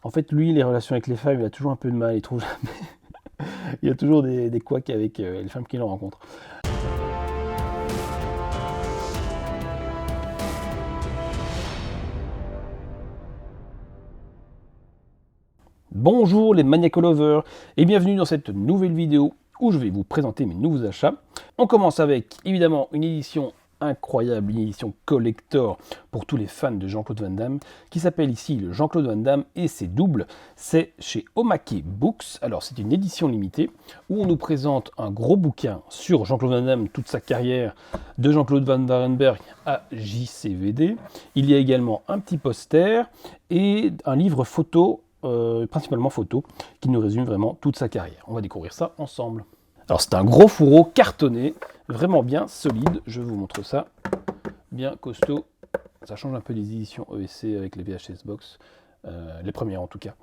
En fait, lui, les relations avec les femmes, il a toujours un peu de mal, il trouve jamais... il y a toujours des couacs avec les femmes qu'il rencontre. Bonjour les Maniacal Lovers et bienvenue dans cette nouvelle vidéo où je vais vous présenter mes nouveaux achats. On commence avec évidemment une édition incroyable, une édition collector pour tous les fans de Jean-Claude Van Damme qui s'appelle ici le Jean-Claude Van Damme et ses doubles. C'est chez Omake Books. Alors c'est une édition limitée où on nous présente un gros bouquin sur Jean-Claude Van Damme, toute sa carrière de Jean-Claude Van Varenberg à JCVD. Il y a également un petit poster et un livre photo principalement photo, qui nous résume vraiment toute sa carrière. On va découvrir ça ensemble. Alors c'est un gros fourreau cartonné, vraiment bien solide, je vous montre ça, bien costaud. Ça change un peu des éditions ESC avec les VHS Box, les premières en tout cas.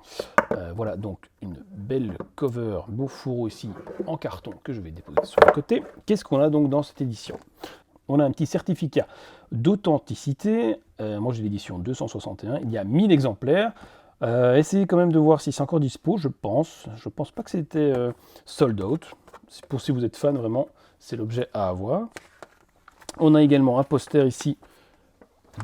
Voilà donc une belle cover, beau fourreau ici en carton que je vais déposer sur le côté. Qu'est-ce qu'on a donc dans cette édition ? On a un petit certificat d'authenticité, moi j'ai l'édition 261, il y a 1000 exemplaires. Essayez quand même de voir si c'est encore dispo, je pense. Je pense pas que c'était sold out. Pour si vous êtes fan, vraiment, c'est l'objet à avoir. On a également un poster ici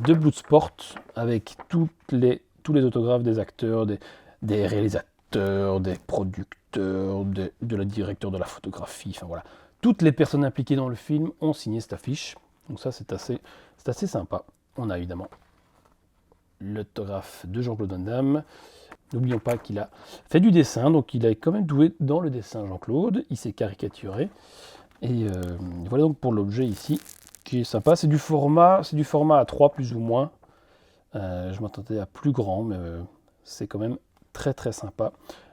de Bloodsport avec tous les autographes des acteurs, des réalisateurs, des producteurs, de la directeur de la photographie, enfin voilà. Toutes les personnes impliquées dans le film ont signé cette affiche. Donc ça, c'est assez sympa. On a évidemment l'autographe de Jean-Claude Van Damme. N'oublions pas qu'il a fait du dessin, donc il est quand même doué dans le dessin Jean-Claude. Il s'est caricaturé. Et voilà donc pour l'objet ici, qui est sympa. C'est du format A3 plus ou moins. Je m'attendais à plus grand, mais c'est quand même très très sympa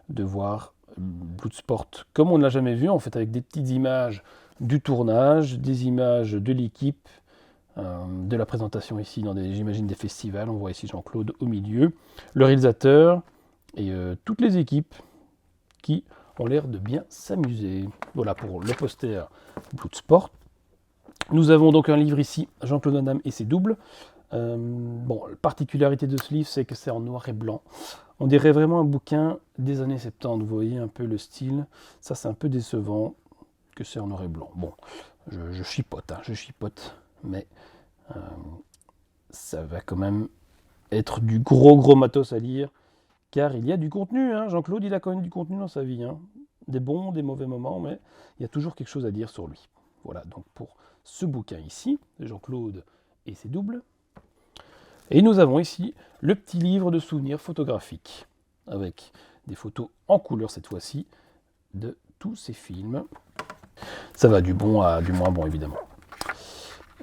de voir Bloodsport comme on ne l'a jamais vu, en fait, avec des petites images du tournage, des images de l'équipe, de la présentation ici dans j'imagine des festivals. On voit ici Jean-Claude au milieu, le réalisateur et toutes les équipes qui ont l'air de bien s'amuser. Voilà pour le poster Bloodsport. Nous avons donc un livre ici, Jean-Claude Van Damme et ses doubles. Bon, la particularité de ce livre, c'est que c'est en noir et blanc. On dirait vraiment un bouquin des années 70, vous voyez un peu le style. Ça, c'est un peu décevant que c'est en noir et blanc. Bon, je chipote, hein, mais ça va quand même être du gros matos à lire, car il y a du contenu, hein. Jean-Claude, il a quand même du contenu dans sa vie, hein. Des bons, des mauvais moments, mais il y a toujours quelque chose à dire sur lui. Voilà, donc pour ce bouquin ici, Jean-Claude et ses doubles. Et nous avons ici le petit livre de souvenirs photographiques, avec des photos en couleur cette fois-ci, de tous ces films. Ça va du bon à du moins bon, évidemment.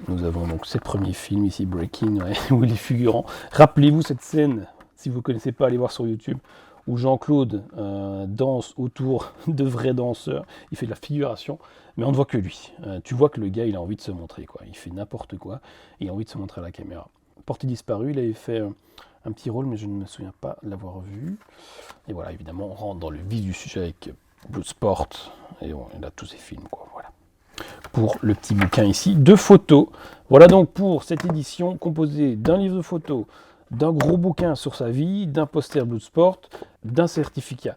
Nous avons donc ces premiers films ici, Breaking, ouais, où il est figurant. Rappelez-vous cette scène, si vous ne connaissez pas, allez voir sur YouTube, où Jean-Claude danse autour de vrais danseurs. Il fait de la figuration, mais on ne voit que lui. Tu vois que le gars, il a envie de se montrer, quoi. Il fait n'importe quoi, et il a envie de se montrer à la caméra. Portée disparue, il avait fait un petit rôle, mais je ne me souviens pas l'avoir vu. Et voilà, évidemment, on rentre dans le vif du sujet avec Bloodsport, et on a tous ces films, quoi, voilà. Pour le petit bouquin ici, de photos. Voilà donc pour cette édition composée d'un livre de photos, d'un gros bouquin sur sa vie, d'un poster Bloodsport, d'un certificat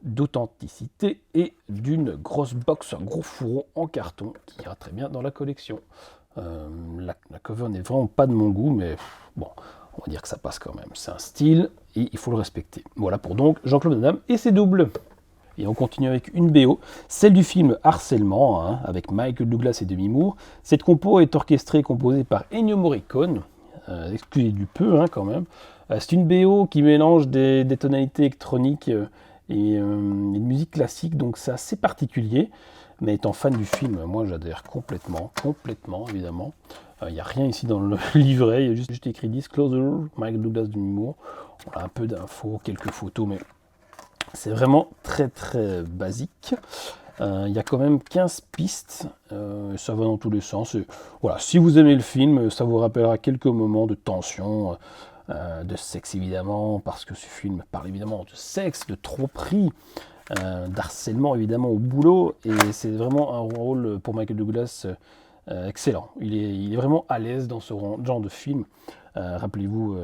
d'authenticité et d'une grosse box, un gros fourreau en carton qui ira très bien dans la collection. La cover n'est vraiment pas de mon goût, mais bon, on va dire que ça passe quand même. C'est un style et il faut le respecter. Voilà pour donc Jean-Claude Van Damme et ses doubles. Et on continue avec une BO, celle du film Harcèlement, hein, avec Michael Douglas et Demi Moore. Cette compo est orchestrée et composée par Ennio Morricone, excusez du peu, hein, quand même. C'est une BO qui mélange des tonalités électroniques et une musique classique, donc c'est assez particulier. Mais étant fan du film, moi j'adhère complètement, évidemment. Il n'y a rien ici dans le livret, il y a juste écrit Disclosure, Michael Douglas, Demi Moore. On a un peu d'infos, quelques photos, mais c'est vraiment très basique. Il y a quand même 15 pistes, ça va dans tous les sens. Et voilà, si vous aimez le film, ça vous rappellera quelques moments de tension, de sexe évidemment, parce que ce film parle évidemment de sexe, de tromperie, d'harcèlement évidemment au boulot, et c'est vraiment un rôle pour Michael Douglas excellent. Il est vraiment à l'aise dans ce genre de film. Rappelez-vous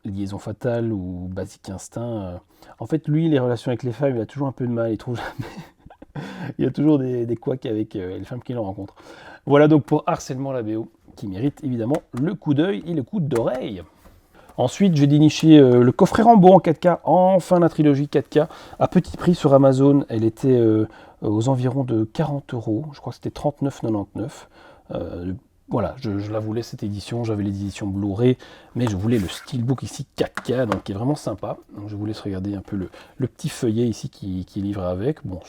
Liaison fatale ou Basique instinct. En fait, lui, les relations avec les femmes, il a toujours un peu de mal, il trouve jamais. Il y a toujours des couacs avec les femmes qu'il rencontre. Voilà donc pour Harcèlement la BO, qui mérite évidemment le coup d'œil et le coup d'oreille. Ensuite, j'ai déniché le coffret Rambo en 4K, enfin la trilogie 4K, à petit prix sur Amazon. Elle était aux environs de 40 euros, je crois que c'était 39,99. Voilà, je la voulais cette édition, j'avais l'édition Blu-ray, mais je voulais le steelbook ici 4K, donc qui est vraiment sympa. Donc je vous laisse regarder un peu le petit feuillet ici qui est livré avec. Bon,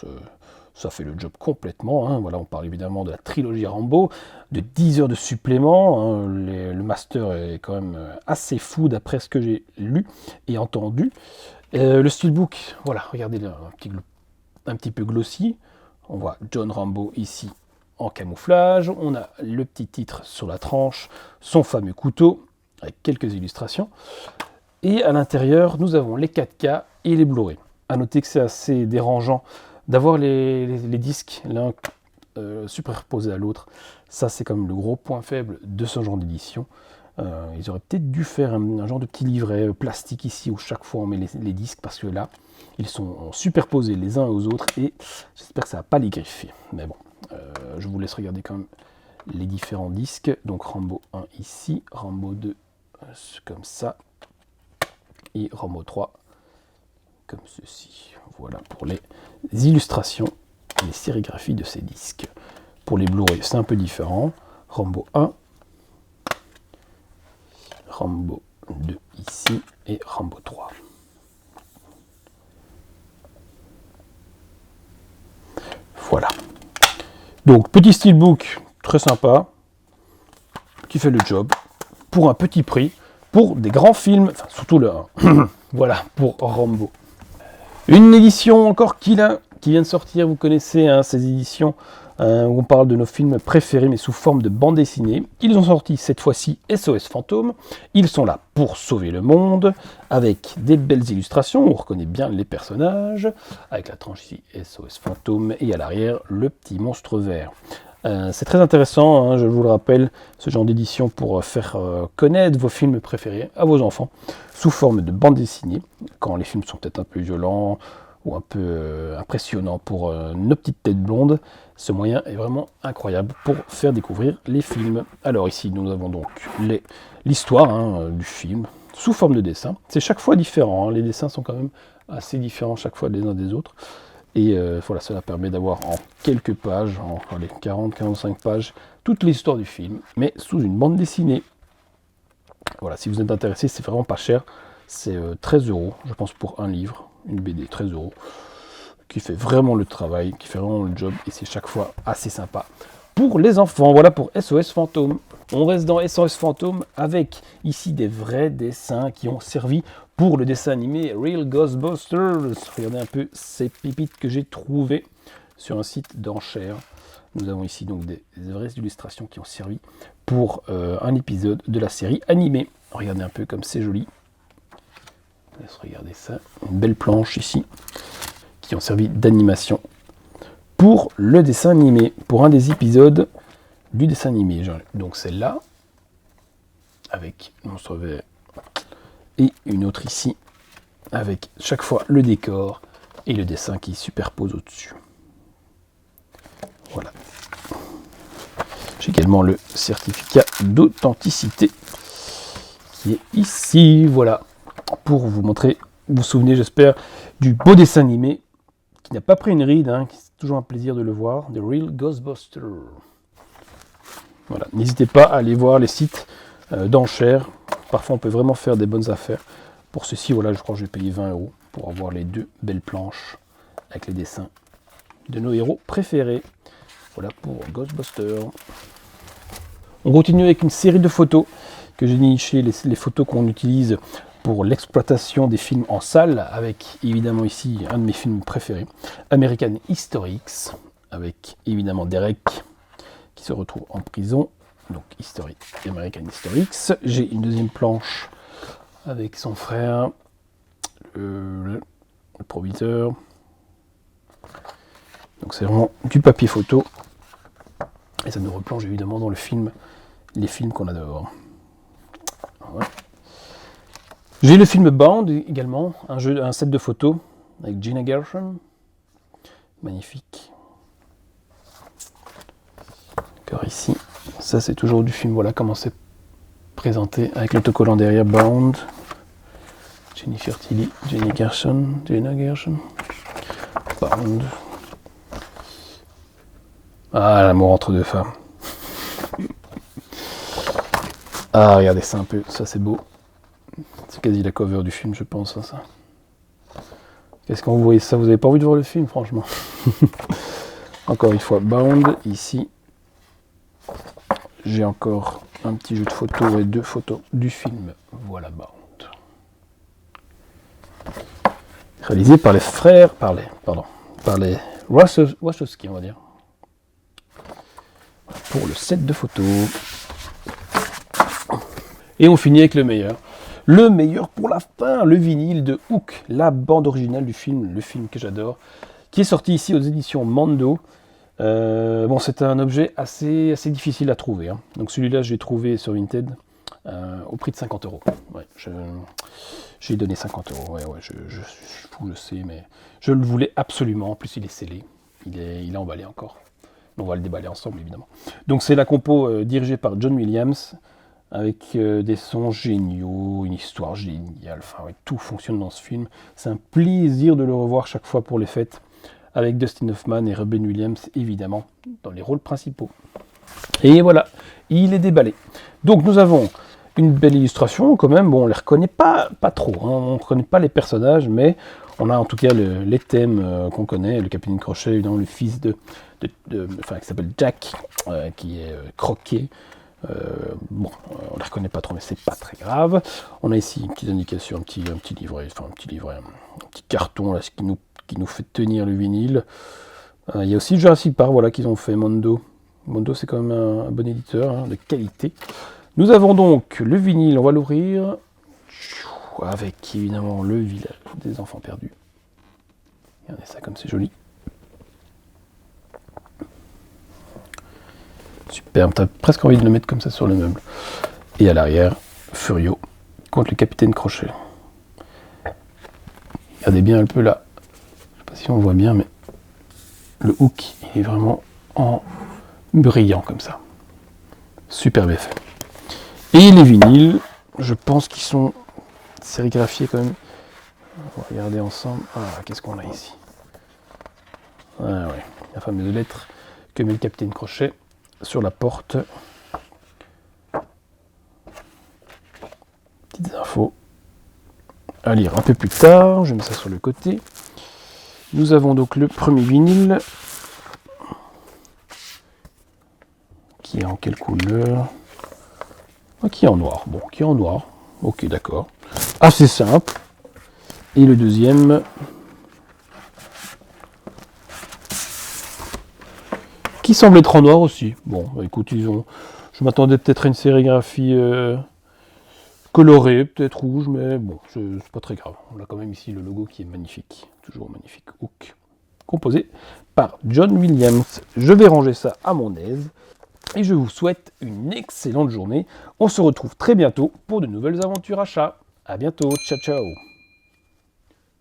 ça fait le job complètement. Hein. Voilà, on parle évidemment de la trilogie Rambo, de 10 heures de supplément. Hein. Le master est quand même assez fou d'après ce que j'ai lu et entendu. Le steelbook, voilà, regardez un petit peu glossy. On voit John Rambo ici en camouflage. On a le petit titre sur la tranche, son fameux couteau, avec quelques illustrations. Et à l'intérieur, nous avons les 4K et les Blu-ray. A noter que c'est assez dérangeant d'avoir les disques l'un superposés à l'autre. Ça, c'est comme le gros point faible de ce genre d'édition. Ils auraient peut-être dû faire un genre de petit livret plastique ici où chaque fois on met les disques, parce que là, ils sont superposés les uns aux autres et j'espère que ça ne va pas les griffer. Mais bon, je vous laisse regarder quand même les différents disques. Donc Rambo 1 ici, Rambo 2 comme ça, et Rambo 3 comme ceci. Voilà pour les illustrations et les sérigraphies de ces disques. Pour les Blu-ray, c'est un peu différent. Rambo 1, Rambo 2 ici et Rambo 3. Voilà. Donc petit steelbook très sympa qui fait le job pour un petit prix, pour des grands films, enfin surtout le 1. Voilà pour Rambo. Une édition encore qui vient de sortir, vous connaissez hein, ces éditions où on parle de nos films préférés mais sous forme de bande dessinée. Ils ont sorti cette fois-ci SOS Fantôme. Ils sont là pour sauver le monde avec des belles illustrations, on reconnaît bien les personnages, avec la tranche ici SOS Fantôme et à l'arrière le petit monstre vert. C'est très intéressant, hein, je vous le rappelle, ce genre d'édition pour faire connaître vos films préférés à vos enfants sous forme de bande dessinée, quand les films sont peut-être un peu violents ou un peu impressionnants pour nos petites têtes blondes. Ce moyen est vraiment incroyable pour faire découvrir les films. Alors ici, nous avons donc l'histoire hein, du film sous forme de dessin. C'est chaque fois différent, hein, les dessins sont quand même assez différents chaque fois les uns des autres. Et voilà, cela permet d'avoir en quelques pages, en 40-45 pages, toute l'histoire du film, mais sous une bande dessinée. Voilà, si vous êtes intéressé, c'est vraiment pas cher. C'est 13 euros, je pense, pour un livre, une BD, 13 euros, qui fait vraiment le travail, qui fait vraiment le job, et c'est chaque fois assez sympa. Pour les enfants, voilà pour SOS Fantôme. On reste dans SOS Fantôme avec ici des vrais dessins qui ont servi pour le dessin animé Real Ghostbusters. Regardez un peu ces pépites que j'ai trouvées sur un site d'enchères. Nous avons ici donc des vraies illustrations qui ont servi pour un épisode de la série animée. Regardez un peu comme c'est joli. Laisse regarder ça. Une belle planche ici qui ont servi d'animation pour le dessin animé, pour un des épisodes du dessin animé. Donc celle-là, avec monstre vert, et une autre ici, avec chaque fois le décor et le dessin qui superpose au-dessus. Voilà. J'ai également le certificat d'authenticité qui est ici. Voilà, pour vous montrer, vous vous souvenez, j'espère, du beau dessin animé qui n'a pas pris une ride, hein, c'est toujours un plaisir de le voir, The Real Ghostbusters. Voilà, n'hésitez pas à aller voir les sites d'enchères. Parfois, on peut vraiment faire des bonnes affaires. Pour ceci, voilà, je crois que j'ai payé 20 euros pour avoir les deux belles planches avec les dessins de nos héros préférés. Voilà pour Ghostbusters. On continue avec une série de photos que j'ai nichées, les photos qu'on utilise pour l'exploitation des films en salle, avec évidemment ici un de mes films préférés, American History X, avec évidemment Derek qui se retrouve en prison, donc American History X. J'ai une deuxième planche avec son frère, le proviseur. Donc c'est vraiment du papier photo, et ça nous replonge évidemment dans le film, les films qu'on adore. Voilà. J'ai le film Bound également, un set de photos avec Gina Gershon. Magnifique. Encore ici. Ça, c'est toujours du film. Voilà comment c'est présenté avec l'autocollant derrière Bound. Jennifer Tilly, Gina Gershon. Bound. Ah, l'amour entre deux femmes. Ah, regardez ça un peu. Ça, c'est beau. C'est quasi la cover du film, je pense, hein, ça. Qu'est-ce que vous voyez ça? Vous n'avez pas envie de voir le film, franchement. Encore une fois, Bound, ici. J'ai encore un petit jeu de photos et 2 photos du film. Voilà, Bound. Réalisé par les frères... par les Wachowski, on va dire. Pour le set de photos. Et on finit avec le meilleur. Le meilleur pour la fin, le vinyle de Hook, la bande originale du film, le film que j'adore, qui est sorti ici aux éditions Mando. Bon, c'est un objet assez difficile à trouver. Hein. Donc celui-là, je l'ai trouvé sur Vinted au prix de 50 €. Ouais, j'ai donné 50 €. Ouais, je sais, mais je le voulais absolument. En plus, il est scellé. Il est emballé encore. On va le déballer ensemble, évidemment. Donc c'est la compo dirigée par John Williams, avec des sons géniaux, une histoire géniale, enfin ouais, tout fonctionne dans ce film. C'est un plaisir de le revoir chaque fois pour les fêtes, avec Dustin Hoffman et Robin Williams, évidemment, dans les rôles principaux. Et voilà, il est déballé. Donc nous avons une belle illustration quand même, bon on ne les reconnaît pas trop, hein. On ne reconnaît pas les personnages, mais on a en tout cas les thèmes qu'on connaît, le Capitaine Crochet, évidemment le fils qui s'appelle Jack, qui est croqué. Bon, on ne les reconnaît pas trop, mais c'est pas très grave. On a ici une petite indication, un petit livret, un petit carton là, qui nous fait tenir le vinyle. Il y a aussi Jurassic Park, voilà, qu'ils ont fait Mondo. Mondo, c'est quand même un bon éditeur, hein, de qualité. Nous avons donc le vinyle, on va l'ouvrir, avec évidemment le village des enfants perdus. Regardez ça comme c'est joli. Superbe, t'as presque envie de le mettre comme ça sur le meuble. Et à l'arrière, Furio contre le Capitaine Crochet. Regardez bien un peu là. Je sais pas si on voit bien, mais le hook, il est vraiment en brillant comme ça. Superbe effet. Et les vinyles, je pense qu'ils sont sérigraphiés quand même. On va regarder ensemble. Ah, qu'est-ce qu'on a ici? Ah ouais, la fameuse lettre que met le Capitaine Crochet sur la porte. Petites infos à lire un peu plus tard. Je mets ça sur le côté. Nous avons donc le premier vinyle qui est en quelle couleur? Qui est en noir. Bon, qui est en noir. Ok, d'accord. Assez simple. Et le deuxième qui semble être en noir aussi. Bon, bah, écoute, je m'attendais peut-être à une sérigraphie colorée, peut-être rouge, mais bon, c'est pas très grave. On a quand même ici le logo qui est magnifique. Toujours magnifique. Hook. Composé par John Williams. Je vais ranger ça à mon aise. Et je vous souhaite une excellente journée. On se retrouve très bientôt pour de nouvelles aventures achats. À bientôt. Ciao, ciao.